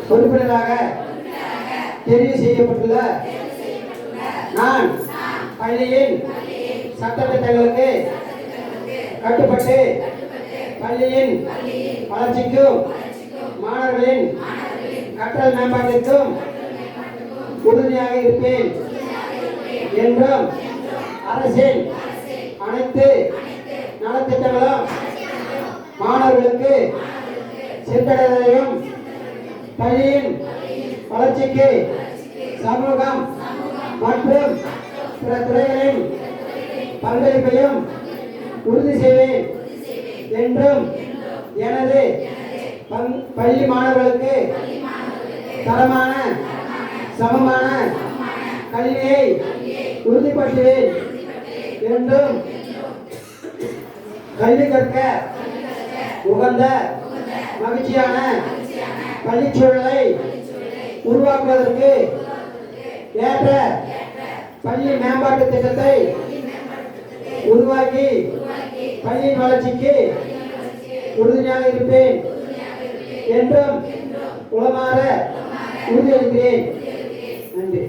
உறுப்பினராக தெரிவு செய்யப்பட்டுள்ள நான் பள்ளியின் சட்டத்திட்டங்களுக்கு கட்டுப்பட்டு பள்ளியின் வளர்ச்சிக்கும் மாணவர்களின் கற்றல் மேம்பாட்டிற்கும் உறுதுணையாக இருப்பேன் என்றும் அரசின் அனைத்து நலத்திட்டங்களும் மாணவர்களுக்கு சென்றடைவதையும் பள்ளியின் வளர்ச்சிக்கு சமூகம் மற்றும் பிற துறைகளின் பங்களிப்பையும் உறுதி செய்வேன் என்றும் எனது பள்ளி மாணவர்களுக்கு தரமான சமமான கல்வியை உறுதிப்படுத்துவேன் என்றும் கல்வி கற்க உகந்த மகிழ்ச்சியான பள்ளிச்சூழலை உருவாக்குவதற்கு ஏற்ற பள்ளி மேம்பாட்டு திட்டத்தை உருவாக்கி பள்ளியின் வளர்ச்சிக்கு உறுதுணையாக இருப்பேன் என்றும் உளமாற உறுதியளிக்கிறேன். நன்றி.